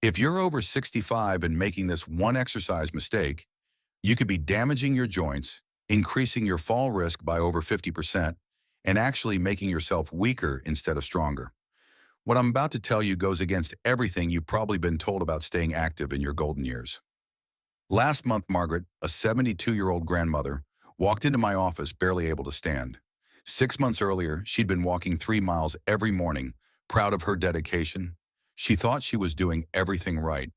If you're over 65 and making this one exercise mistake, you could be damaging your joints, increasing your fall risk by over 50%, and actually making yourself weaker instead of stronger. What I'm about to tell you goes against everything you've probably been told about staying active in your golden years. Last month, Margaret, a 72-year-old grandmother, walked into my office barely able to stand. 6 months earlier, she'd been walking 3 miles every morning, proud of her dedication. She thought she was doing everything right,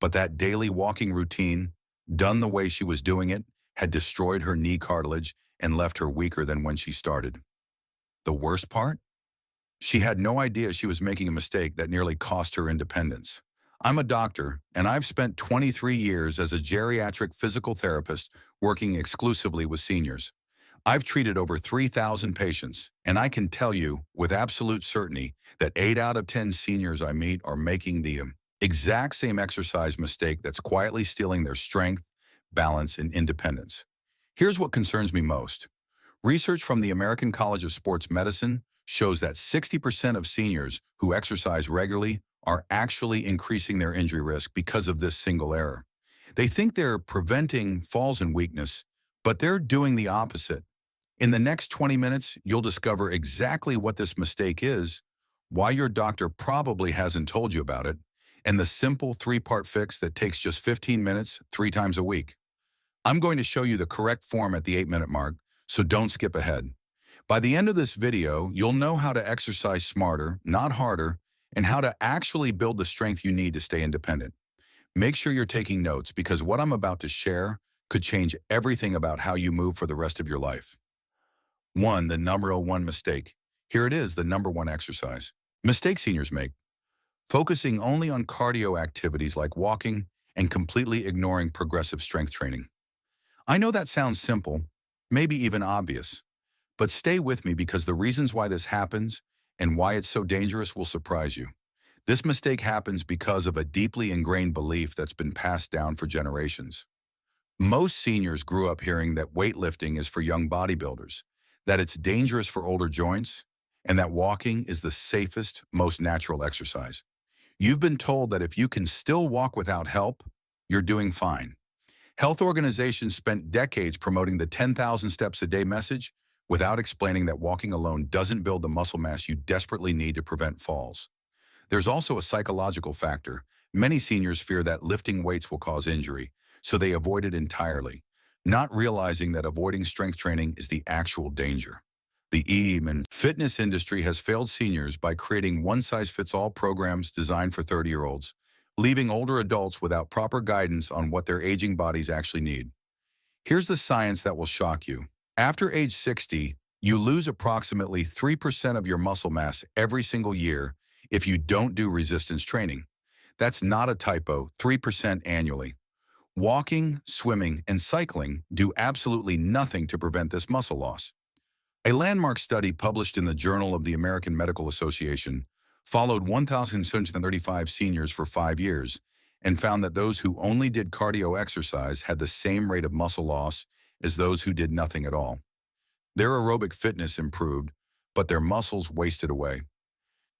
but that daily walking routine, done the way she was doing it, had destroyed her knee cartilage and left her weaker than when she started. The worst part? She had no idea she was making a mistake that nearly cost her independence. I'm a doctor, and I've spent 23 years as a geriatric physical therapist working exclusively with seniors. I've treated over 3,000 patients, and I can tell you with absolute certainty that 8 out of 10 seniors I meet are making the exact same exercise mistake that's quietly stealing their strength, balance, and independence. Here's what concerns me most. Research from the American College of Sports Medicine shows that 60% of seniors who exercise regularly are actually increasing their injury risk because of this single error. They think they're preventing falls and weakness, but they're doing the opposite. In the next 20 minutes, you'll discover exactly what this mistake is, why your doctor probably hasn't told you about it, and the simple 3-part fix that takes just 15 minutes 3 times a week. I'm going to show you the correct form at the 8-minute mark, so don't skip ahead. By the end of this video, you'll know how to exercise smarter, not harder, and how to actually build the strength you need to stay independent. Make sure you're taking notes because what I'm about to share could change everything about how you move for the rest of your life. 1. The number one mistake. Here it is, the number one exercise. Mistake seniors make. Focusing only on cardio activities like walking and completely ignoring progressive strength training. I know that sounds simple, maybe even obvious, but stay with me because the reasons why this happens and why it's so dangerous will surprise you. This mistake happens because of a deeply ingrained belief that's been passed down for generations. Most seniors grew up hearing that weightlifting is for young bodybuilders, that it's dangerous for older joints, and that walking is the safest, most natural exercise. You've been told that if you can still walk without help, you're doing fine. Health organizations spent decades promoting the 10,000 steps a day message without explaining that walking alone doesn't build the muscle mass you desperately need to prevent falls. There's also a psychological factor. Many seniors fear that lifting weights will cause injury, so they avoid it entirely, not realizing that avoiding strength training is the actual danger. The and fitness industry has failed seniors by creating one-size-fits-all programs designed for 30-year-olds, leaving older adults without proper guidance on what their aging bodies actually need. Here's the science that will shock you. After age 60, you lose approximately 3% of your muscle mass every single year if you don't do resistance training. That's not a typo, 3% annually. Walking, swimming, and cycling do absolutely nothing to prevent this muscle loss. A landmark study published in the Journal of the American Medical Association followed 1,635 seniors for 5 years and found that those who only did cardio exercise had the same rate of muscle loss as those who did nothing at all. Their aerobic fitness improved, but their muscles wasted away.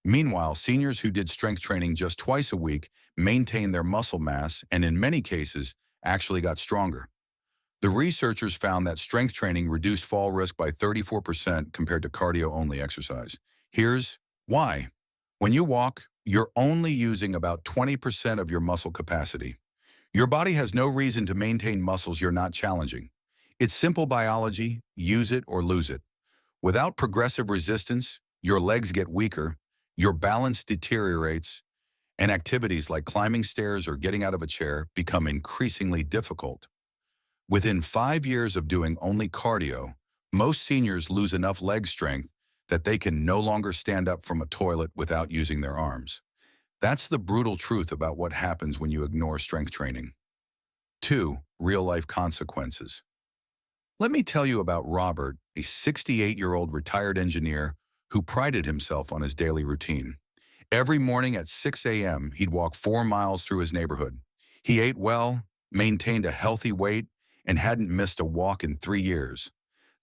Meanwhile, seniors who did strength training just twice a week maintained their muscle mass and in many cases actually got stronger. The researchers found that strength training reduced fall risk by 34% compared to cardio-only exercise. Here's why. When you walk, you're only using about 20% of your muscle capacity. Your body has no reason to maintain muscles you're not challenging. It's simple biology, use it or lose it. Without progressive resistance, your legs get weaker, your balance deteriorates, and activities like climbing stairs or getting out of a chair become increasingly difficult. Within 5 years of doing only cardio, most seniors lose enough leg strength that they can no longer stand up from a toilet without using their arms. That's the brutal truth about what happens when you ignore strength training. 2. Real-life consequences. Let me tell you about Robert, a 68-year-old retired engineer who prided himself on his daily routine. Every morning at 6 a.m., he'd walk 4 miles through his neighborhood. He ate well, maintained a healthy weight, and hadn't missed a walk in 3 years.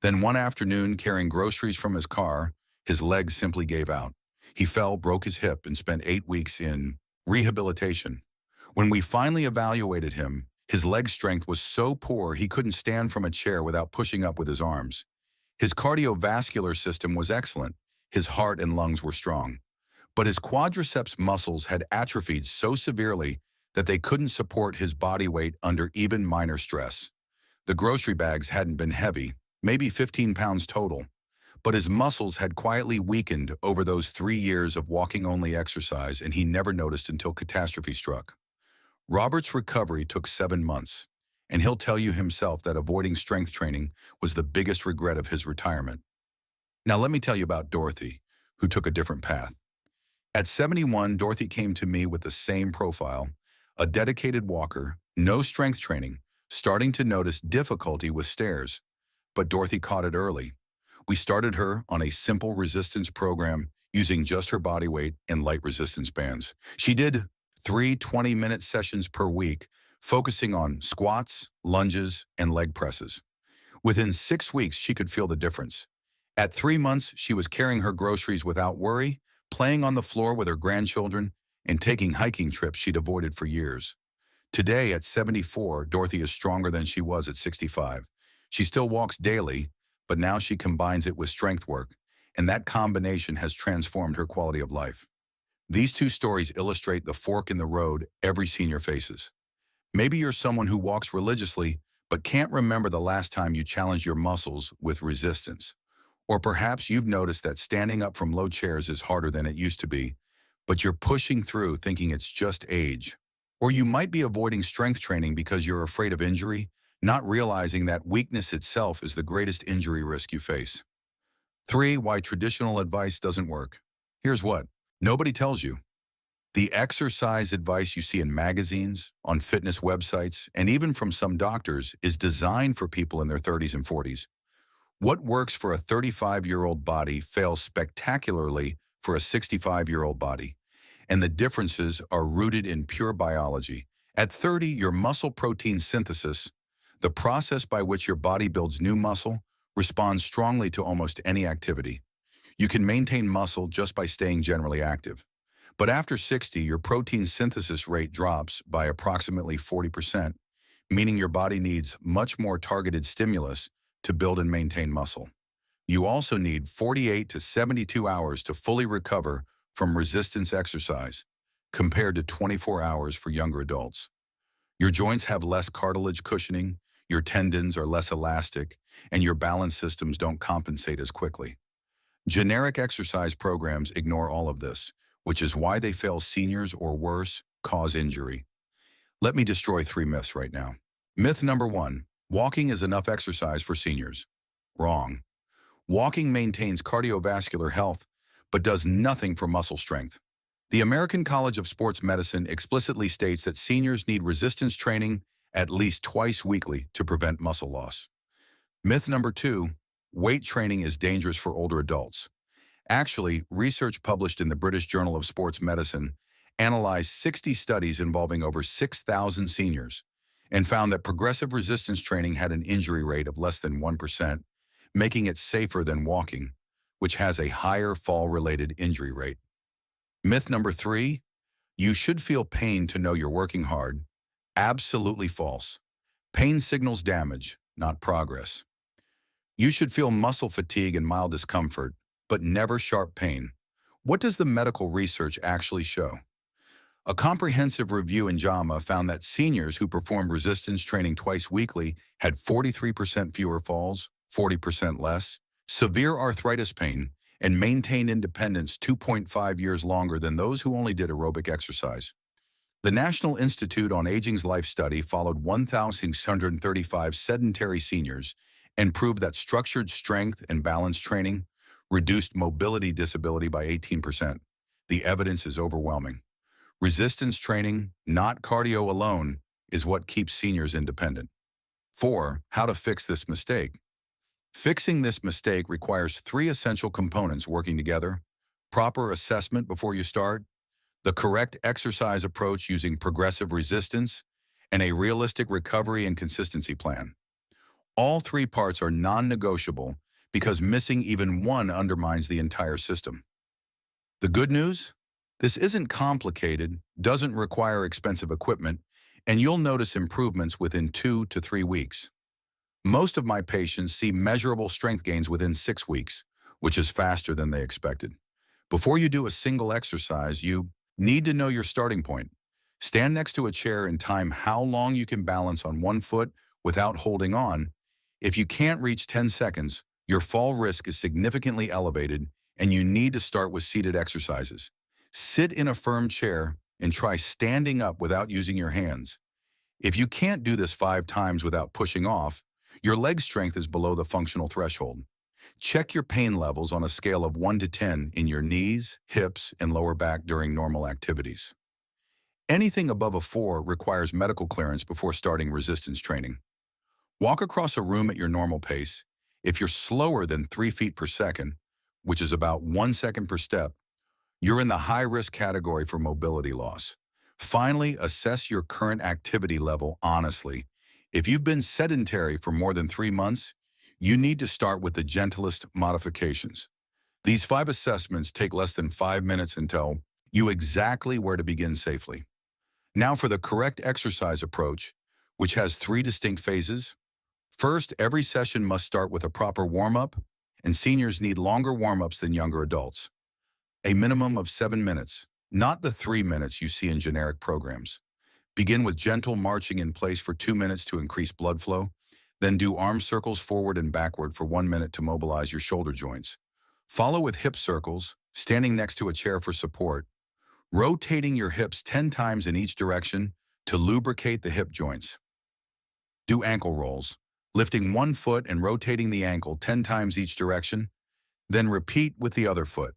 Then one afternoon, carrying groceries from his car, his legs simply gave out. He fell, broke his hip, and spent 8 weeks in rehabilitation. When we finally evaluated him, his leg strength was so poor he couldn't stand from a chair without pushing up with his arms. His cardiovascular system was excellent. His heart and lungs were strong. But his quadriceps muscles had atrophied so severely that they couldn't support his body weight under even minor stress. The grocery bags hadn't been heavy, maybe 15 pounds total, but his muscles had quietly weakened over those 3 years of walking-only exercise, and he never noticed until catastrophe struck. Robert's recovery took 7 months, and he'll tell you himself that avoiding strength training was the biggest regret of his retirement. Now let me tell you about Dorothy, who took a different path. At 71, Dorothy came to me with the same profile, a dedicated walker, no strength training, starting to notice difficulty with stairs. But Dorothy caught it early. We started her on a simple resistance program using just her body weight and light resistance bands. She did 3 20-minute sessions per week, focusing on squats, lunges, and leg presses. Within 6 weeks, she could feel the difference. At 3 months, she was carrying her groceries without worry, playing on the floor with her grandchildren, and taking hiking trips she'd avoided for years. Today, at 74, Dorothy is stronger than she was at 65. She still walks daily, but now she combines it with strength work, and that combination has transformed her quality of life. These two stories illustrate the fork in the road every senior faces. Maybe you're someone who walks religiously, but can't remember the last time you challenged your muscles with resistance. Or perhaps you've noticed that standing up from low chairs is harder than it used to be, but you're pushing through thinking it's just age. Or you might be avoiding strength training because you're afraid of injury, not realizing that weakness itself is the greatest injury risk you face. 3. Why traditional advice doesn't work. Here's what nobody tells you. The exercise advice you see in magazines, on fitness websites, and even from some doctors is designed for people in their 30s and 40s. What works for a 35-year-old body fails spectacularly for a 65-year-old body, and the differences are rooted in pure biology. At 30, your muscle protein synthesis, the process by which your body builds new muscle, responds strongly to almost any activity. You can maintain muscle just by staying generally active. But after 60, your protein synthesis rate drops by approximately 40%, meaning your body needs much more targeted stimulus to build and maintain muscle. You also need 48 to 72 hours to fully recover from resistance exercise, compared to 24 hours for younger adults. Your joints have less cartilage cushioning, your tendons are less elastic, and your balance systems don't compensate as quickly. Generic exercise programs ignore all of this, which is why they fail seniors or worse, cause injury. Let me destroy 3 myths right now. Myth number 1, walking is enough exercise for seniors. Wrong. Walking maintains cardiovascular health, but does nothing for muscle strength. The American College of Sports Medicine explicitly states that seniors need resistance training at least twice weekly to prevent muscle loss. Myth number 2, weight training is dangerous for older adults. Actually, research published in the British Journal of Sports Medicine analyzed 60 studies involving over 6,000 seniors and found that progressive resistance training had an injury rate of less than 1%, making it safer than walking, which has a higher fall-related injury rate. Myth number 3, you should feel pain to know you're working hard. Absolutely false. Pain signals damage, not progress. You should feel muscle fatigue and mild discomfort, but never sharp pain. What does the medical research actually show? A comprehensive review in JAMA found that seniors who performed resistance training twice weekly had 43% fewer falls, 40% less, severe arthritis pain, and maintained independence 2.5 years longer than those who only did aerobic exercise. The National Institute on Aging's Life Study followed 1,635 sedentary seniors and proved that structured strength and balance training reduced mobility disability by 18%. The evidence is overwhelming. Resistance training, not cardio alone, is what keeps seniors independent. 4. How to fix this mistake. Fixing this mistake requires 3 essential components working together: proper assessment before you start, the correct exercise approach using progressive resistance, and a realistic recovery and consistency plan. All 3 parts are non-negotiable because missing even one undermines the entire system. The good news? This isn't complicated, doesn't require expensive equipment, and you'll notice improvements within 2 to 3 weeks. Most of my patients see measurable strength gains within 6 weeks, which is faster than they expected. Before you do a single exercise, you need to know your starting point. Stand next to a chair and time how long you can balance on one foot without holding on. If you can't reach 10 seconds, your fall risk is significantly elevated and you need to start with seated exercises. Sit in a firm chair and try standing up without using your hands. If you can't do this 5 times without pushing off, your leg strength is below the functional threshold. Check your pain levels on a scale of 1 to 10 in your knees, hips, and lower back during normal activities. Anything above a 4 requires medical clearance before starting resistance training. Walk across a room at your normal pace. If you're slower than 3 feet per second, which is about 1 second per step, you're in the high-risk category for mobility loss. Finally, assess your current activity level honestly. If you've been sedentary for more than 3 months, you need to start with the gentlest modifications. These 5 assessments take less than 5 minutes and tell you exactly where to begin safely. Now for the correct exercise approach, which has 3 distinct phases. First, every session must start with a proper warm-up, and seniors need longer warm-ups than younger adults. A minimum of 7 minutes, not the 3 minutes you see in generic programs. Begin with gentle marching in place for 2 minutes to increase blood flow. Then do arm circles forward and backward for 1 minute to mobilize your shoulder joints. Follow with hip circles, standing next to a chair for support, rotating your hips 10 times in each direction to lubricate the hip joints. Do ankle rolls, lifting one foot and rotating the ankle 10 times each direction, then repeat with the other foot.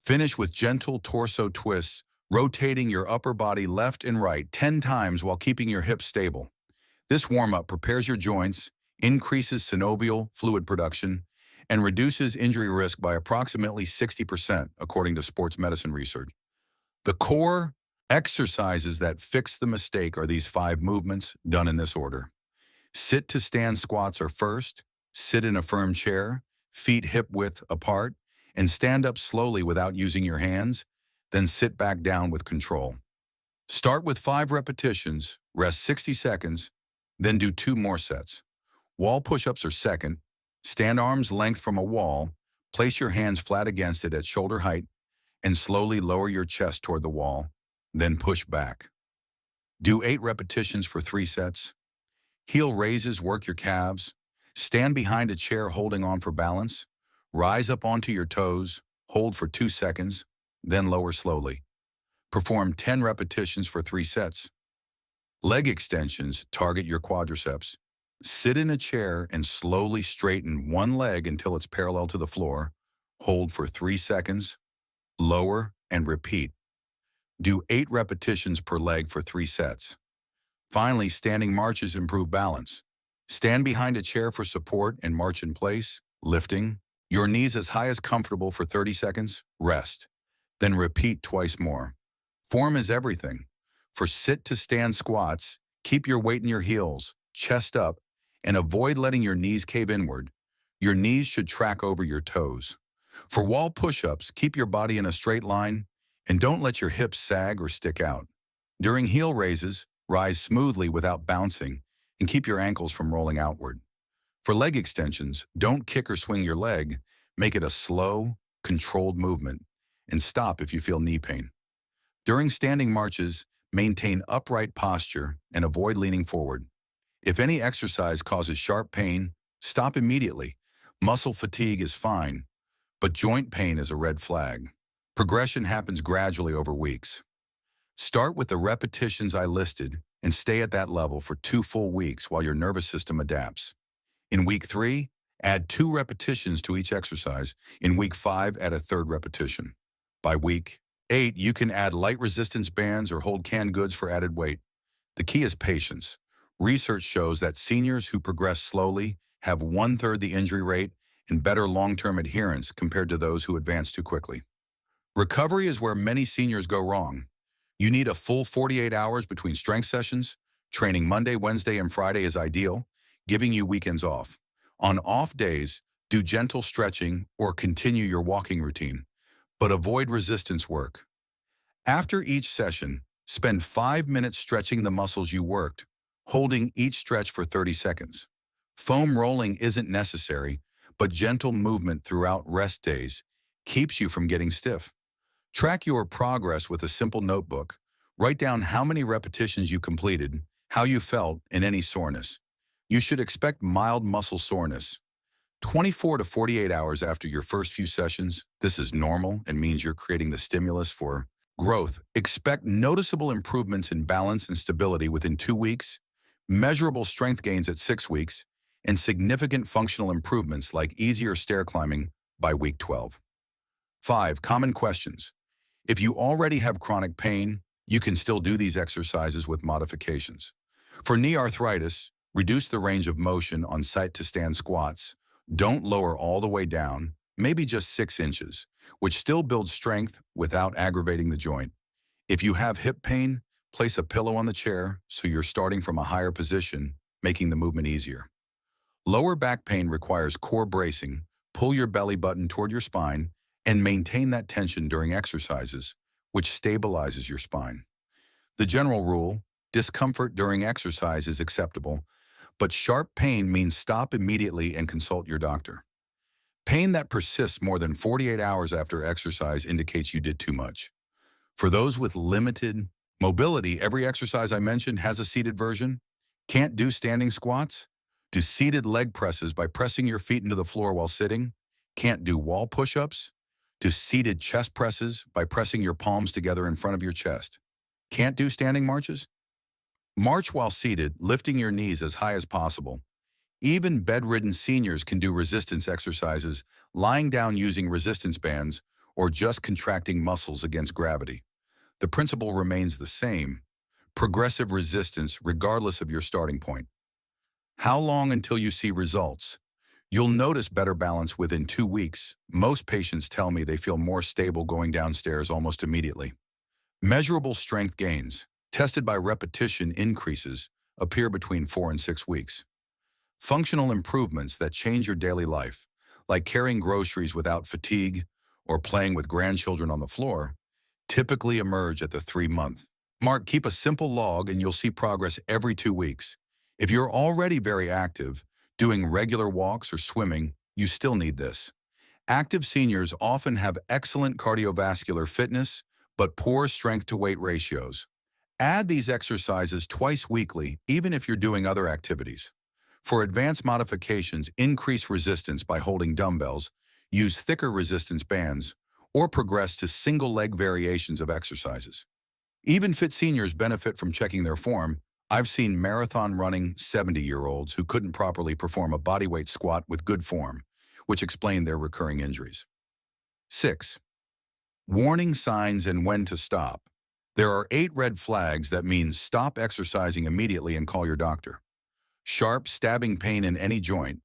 Finish with gentle torso twists, rotating your upper body left and right 10 times while keeping your hips stable. This warm-up prepares your joints, increases synovial fluid production, and reduces injury risk by approximately 60%, according to sports medicine research. The core exercises that fix the mistake are these 5 movements done in this order. Sit to stand squats are first, sit in a firm chair, feet hip-width apart, and stand up slowly without using your hands, then sit back down with control. Start with 5 repetitions, rest 60 seconds, then do 2 more sets. Wall push-ups are second. Stand arms length from a wall, place your hands flat against it at shoulder height, and slowly lower your chest toward the wall, then push back. Do 8 repetitions for 3 sets. Heel raises work your calves. Stand behind a chair holding on for balance. Rise up onto your toes, hold for 2 seconds, then lower slowly. Perform 10 repetitions for 3 sets. Leg extensions target your quadriceps. Sit in a chair and slowly straighten one leg until it's parallel to the floor. Hold for 3 seconds, lower, and repeat. Do 8 repetitions per leg for 3 sets. Finally, standing marches improve balance. Stand behind a chair for support and march in place, lifting your knees as high as comfortable for 30 seconds, rest. Then repeat twice more. Form is everything. For sit to stand squats, keep your weight in your heels, chest up, and avoid letting your knees cave inward. Your knees should track over your toes. For wall push-ups, keep your body in a straight line and don't let your hips sag or stick out. During heel raises, rise smoothly without bouncing and keep your ankles from rolling outward. For leg extensions, don't kick or swing your leg. Make it a slow, controlled movement and stop if you feel knee pain. During standing marches, maintain upright posture and avoid leaning forward. If any exercise causes sharp pain, stop immediately. Muscle fatigue is fine, but joint pain is a red flag. Progression happens gradually over weeks. Start with the repetitions I listed and stay at that level for 2 full weeks while your nervous system adapts. In week 3, add 2 repetitions to each exercise. In week 5, add a 3rd repetition. By week 8, you can add light resistance bands or hold canned goods for added weight. The key is patience. Research shows that seniors who progress slowly have 1/3 the injury rate and better long-term adherence compared to those who advance too quickly. Recovery is where many seniors go wrong. You need a full 48 hours between strength sessions. Training Monday, Wednesday, and Friday is ideal, giving you weekends off. On off days, do gentle stretching or continue your walking routine, but avoid resistance work. After each session, spend 5 minutes stretching the muscles you worked, holding each stretch for 30 seconds. Foam rolling isn't necessary, but gentle movement throughout rest days keeps you from getting stiff. Track your progress with a simple notebook. Write down how many repetitions you completed, how you felt, and any soreness. You should expect mild muscle soreness. 24 to 48 hours after your first few sessions, this is normal and means you're creating the stimulus for growth. Expect noticeable improvements in balance and stability within 2 weeks, measurable strength gains at 6 weeks, and significant functional improvements like easier stair climbing by week 12. 5. Common questions. If you already have chronic pain, you can still do these exercises with modifications. For knee arthritis, reduce the range of motion on site-to-stand squats. Don't lower all the way down, maybe just 6 inches, which still builds strength without aggravating the joint. If you have hip pain, place a pillow on the chair so you're starting from a higher position, making the movement easier. Lower back pain requires core bracing. Pull your belly button toward your spine and maintain that tension during exercises, which stabilizes your spine. The general rule, discomfort during exercise is acceptable, but sharp pain means stop immediately and consult your doctor. Pain that persists more than 48 hours after exercise indicates you did too much. For those with limited mobility, every exercise I mentioned has a seated version. Can't do standing squats? Do seated leg presses by pressing your feet into the floor while sitting. Can't do wall push-ups? Do seated chest presses by pressing your palms together in front of your chest. Can't do standing marches? March while seated, lifting your knees as high as possible. Even bedridden seniors can do resistance exercises, lying down using resistance bands, or just contracting muscles against gravity. The principle remains the same: progressive resistance regardless of your starting point. How long until you see results? You'll notice better balance within 2 weeks. Most patients tell me they feel more stable going downstairs almost immediately. Measurable strength gains, tested by repetition increases, appear between 4 and 6 weeks. Functional improvements that change your daily life, like carrying groceries without fatigue or playing with grandchildren on the floor, typically emerge at the 3-month mark. Keep a simple log and you'll see progress every 2 weeks. If you're already very active, doing regular walks or swimming, you still need this. Active seniors often have excellent cardiovascular fitness, but poor strength-to-weight ratios. Add these exercises twice weekly, even if you're doing other activities. For advanced modifications, increase resistance by holding dumbbells, use thicker resistance bands, or progress to single-leg variations of exercises. Even fit seniors benefit from checking their form. I've seen marathon-running 70-year-olds who couldn't properly perform a bodyweight squat with good form, which explained their recurring injuries. 6. Warning signs and when to stop. There are 8 red flags that mean stop exercising immediately and call your doctor. Sharp, stabbing pain in any joint.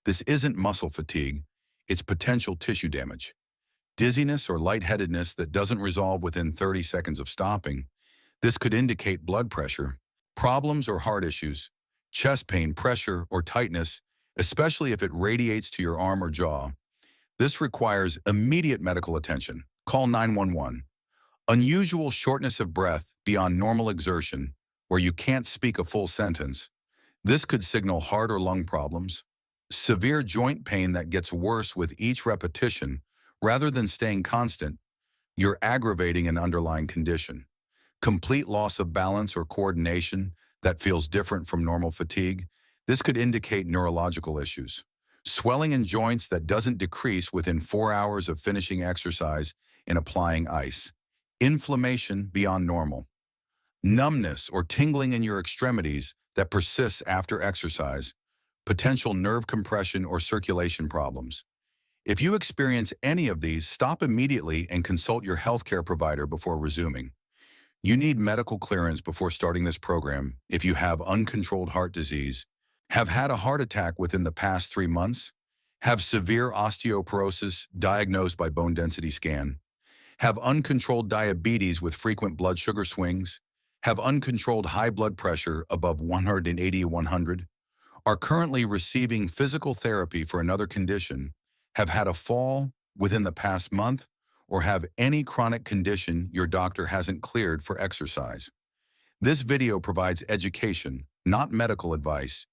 This isn't muscle fatigue, it's potential tissue damage. Dizziness or lightheadedness that doesn't resolve within 30 seconds of stopping. This could indicate blood pressure. Problems or heart issues. Chest pain, pressure, or tightness, especially if it radiates to your arm or jaw. This requires immediate medical attention. Call 911. Unusual shortness of breath beyond normal exertion, where you can't speak a full sentence. This could signal heart or lung problems. Severe joint pain that gets worse with each repetition rather than staying constant. You're aggravating an underlying condition. Complete loss of balance or coordination that feels different from normal fatigue. This could indicate neurological issues. Swelling in joints that doesn't decrease within 4 hours of finishing exercise and applying ice. Inflammation beyond normal. Numbness or tingling in your extremities that persists after exercise. Potential nerve compression or circulation problems. If you experience any of these, stop immediately and consult your healthcare provider before resuming. You need medical clearance before starting this program if you have uncontrolled heart disease, have had a heart attack within the past 3 months, have severe osteoporosis diagnosed by bone density scan, have uncontrolled diabetes with frequent blood sugar swings, have uncontrolled high blood pressure above 180/100, are currently receiving physical therapy for another condition, have had a fall within the past month, or have any chronic condition your doctor hasn't cleared for exercise. This video provides education, not medical advice.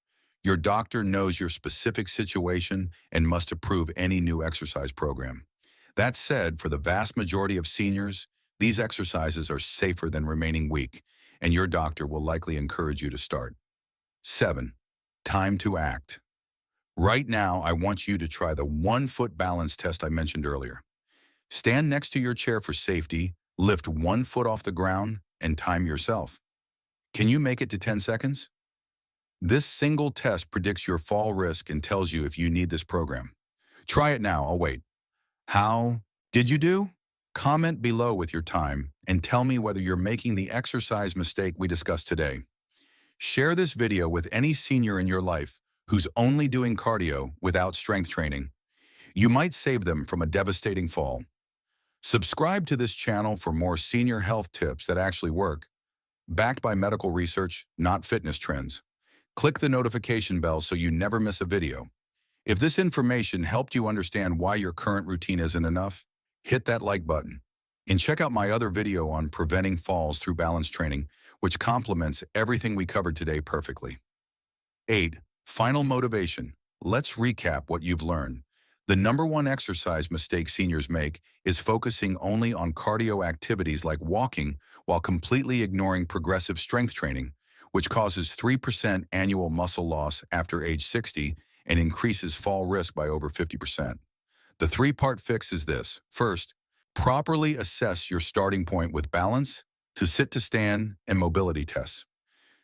Your doctor knows your specific situation and must approve any new exercise program. That said, for the vast majority of seniors, these exercises are safer than remaining weak, and your doctor will likely encourage you to start. 7. Time to act. Right now, I want you to try the 1-foot balance test I mentioned earlier. Stand next to your chair for safety, lift 1 foot off the ground, and time yourself. Can you make it to 10 seconds? This single test predicts your fall risk and tells you if you need this program. Try it now, I'll wait. How did you do? Comment below with your time and tell me whether you're making the exercise mistake we discussed today. Share this video with any senior in your life who's only doing cardio without strength training. You might save them from a devastating fall. Subscribe to this channel for more senior health tips that actually work, backed by medical research, not fitness trends. Click the notification bell so you never miss a video. If this information helped you understand why your current routine isn't enough, hit that like button. And check out my other video on preventing falls through balance training, which complements everything we covered today perfectly. 8. Final motivation. Let's recap what you've learned. The number one exercise mistake seniors make is focusing only on cardio activities like walking while completely ignoring progressive strength training, which causes 3% annual muscle loss after age 60 and increases fall risk by over 50%. The 3-part fix is this. First, properly assess your starting point with balance, to sit to stand, and mobility tests.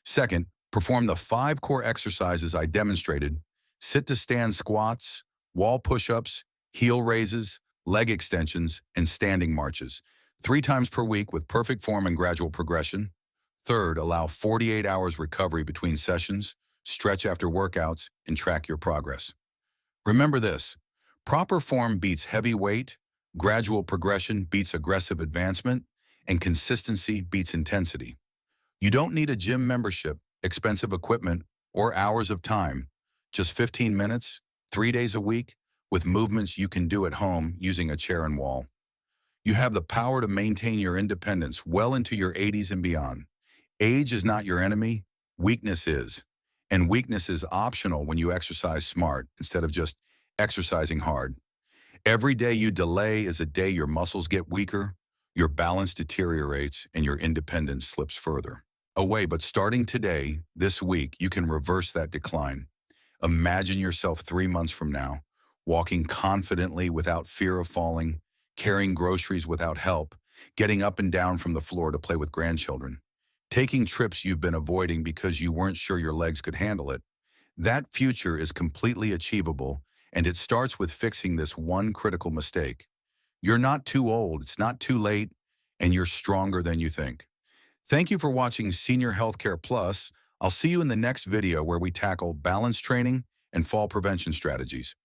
Second, perform the 5 core exercises I demonstrated: sit to stand squats, wall push-ups, heel raises, leg extensions, and standing marches, 3 times per week with perfect form and gradual progression. Third, allow 48 hours recovery between sessions, stretch after workouts, and track your progress. Remember this: proper form beats heavy weight, gradual progression beats aggressive advancement, and consistency beats intensity. You don't need a gym membership, expensive equipment, or hours of time. Just 15 minutes, 3 days a week, with movements you can do at home using a chair and wall. You have the power to maintain your independence well into your 80s and beyond. Age is not your enemy, weakness is. And weakness is optional when you exercise smart instead of just exercising hard. Every day you delay is a day your muscles get weaker, your balance deteriorates, and your independence slips further away. But starting today, this week, you can reverse that decline. Imagine yourself 3 months from now, walking confidently without fear of falling, carrying groceries without help, getting up and down from the floor to play with grandchildren, taking trips you've been avoiding because you weren't sure your legs could handle it. That future is completely achievable, and it starts with fixing this one critical mistake. You're not too old, it's not too late, and you're stronger than you think. Thank you for watching Senior Healthcare Plus. I'll see you in the next video where we tackle balance training and fall prevention strategies.